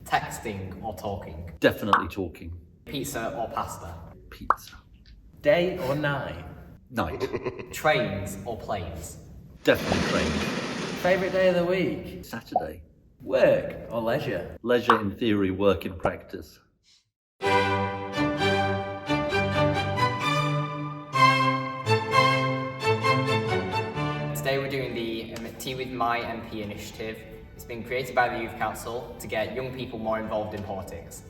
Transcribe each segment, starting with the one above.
Texting or talking? Definitely talking. Pizza or pasta? Pizza. Day or night? Night. Trains or planes? Definitely train. Favourite day of the week? Saturday. Work or leisure? Leisure in theory, work in practice. Today we're doing the Tea with My MP initiative. It's been created by the Youth Council to get young people more involved in politics.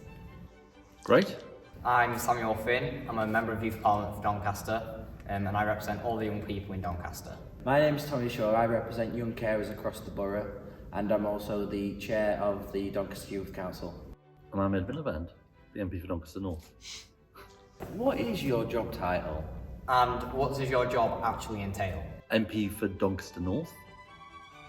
Great. I'm Samuel Finn. I'm a member of Youth Parliament for Doncaster, and I represent all the young people in Doncaster. My name's Tony Shaw. I represent young carers across the borough, and I'm also the chair of the Doncaster Youth Council. And I'm Ed Miliband, the MP for Doncaster North. What is your job title? And what does your job actually entail? MP for Doncaster North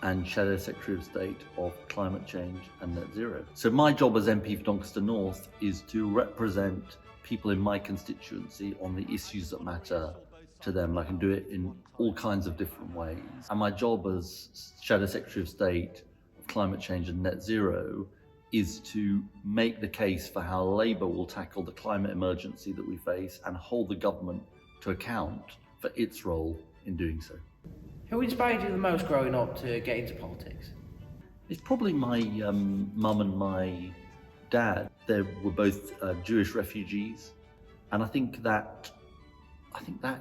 and Shadow Secretary of State of Climate Change and Net Zero. So my job as MP for Doncaster North is to represent people in my constituency on the issues that matter to them. I can do it in all kinds of different ways. And my job as Shadow Secretary of State of Climate Change and Net Zero is to make the case for how Labour will tackle the climate emergency that we face and hold the government to account for its role in doing so. Who inspired you the most growing up to get into politics? It's probably my mum and my dad. They were both Jewish refugees, and I think that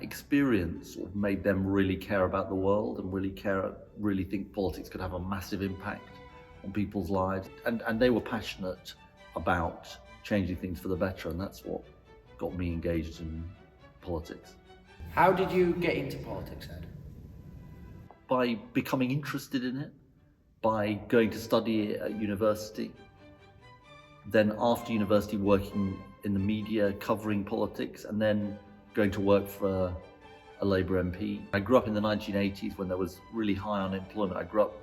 experience sort of made them really care about the world and really think politics could have a massive impact on people's lives. And they were passionate about changing things for the better, and that's what got me engaged in politics. How did you get into politics, Ed? By becoming interested in it, by going to study at university, then after university working in the media covering politics, and then going to work for a Labour MP. I grew up in the 1980s when there was really high unemployment. I grew up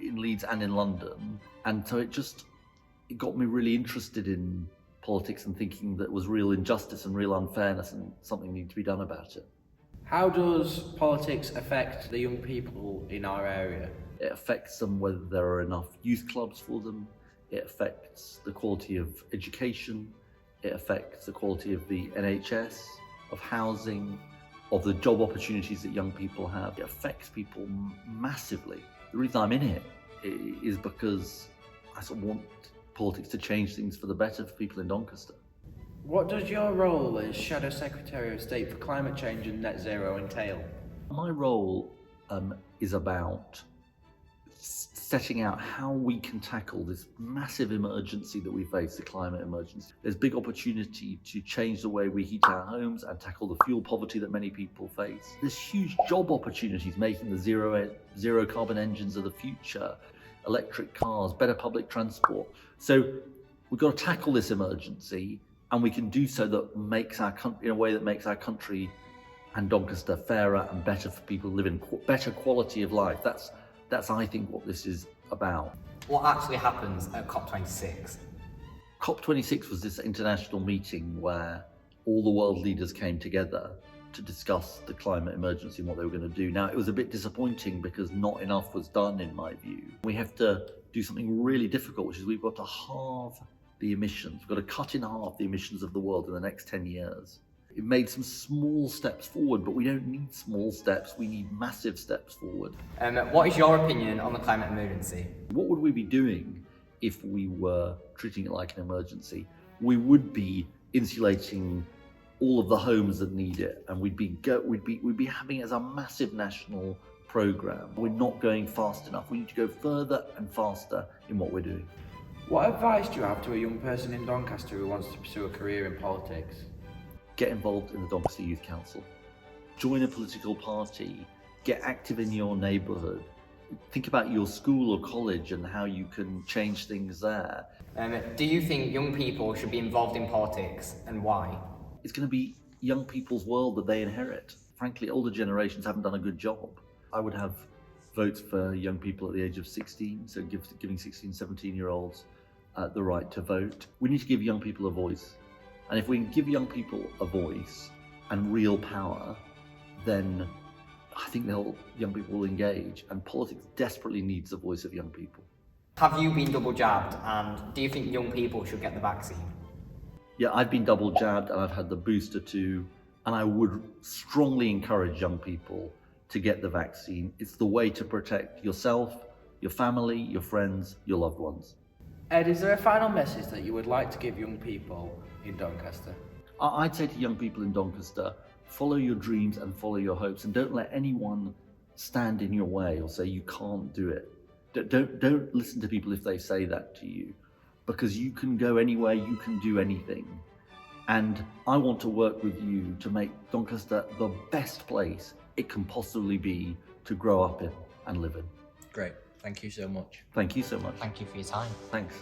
in Leeds and in London, and so it got me really interested in politics and thinking that it was real injustice and real unfairness and something needed to be done about it. How does politics affect the young people in our area? It affects them whether there are enough youth clubs for them. It affects the quality of education. It affects the quality of the NHS, of housing, of the job opportunities that young people have. It affects people massively. The reason I'm in it is because I sort of want politics to change things for the better for people in Doncaster. What does your role as Shadow Secretary of State for Climate Change and Net Zero entail? My role is about setting out how we can tackle this massive emergency that we face, the climate emergency. There's big opportunity to change the way we heat our homes and tackle the fuel poverty that many people face. There's huge job opportunities making the zero carbon engines of the future, electric cars, better public transport. So we've got to tackle this emergency, and we can do so that makes our country in a way that makes our country and Doncaster fairer and better for people who live in better quality of life. That's I think what this is about. What actually happens at COP26? COP26 was this international meeting where all the world leaders came together to discuss the climate emergency and what they were going to do. Now, it was a bit disappointing because not enough was done, in my view. We have to do something really difficult, which is we've got to halve the emissions. We've got to cut in half the emissions of the world in the next 10 years. It made some small steps forward, but we don't need small steps, we need massive steps forward. What is your opinion on the climate emergency? What would we be doing if we were treating it like an emergency? We would be insulating all of the homes that need it, and we'd be having it as a massive national program. We're not going fast enough. We need to go further and faster in what we're doing. What advice do you have to a young person in Doncaster who wants to pursue a career in politics? Get involved in the Doncaster Youth Council. Join a political party. Get active in your neighbourhood. Think about your school or college and how you can change things there. Do you think young people should be involved in politics, and why? It's going to be young people's world that they inherit. Frankly, older generations haven't done a good job. I would have votes for young people at the age of 16, so giving 16, 17-year-olds the right to vote. We need to give young people a voice. And if we can give young people a voice and real power, then I think young people will engage, and politics desperately needs the voice of young people. Have you been double jabbed, and do you think young people should get the vaccine? Yeah, I've been double jabbed and I've had the booster too, and I would strongly encourage young people to get the vaccine. It's the way to protect yourself, your family, your friends, your loved ones. Ed, is there a final message that you would like to give young people in Doncaster? I'd say to young people in Doncaster, follow your dreams and follow your hopes, and don't let anyone stand in your way or say you can't do it. Don't listen to people if they say that to you, because you can go anywhere, you can do anything. And I want to work with you to make Doncaster the best place it can possibly be to grow up in and live in. Great, thank you so much. Thank you so much. Thank you for your time. Thanks.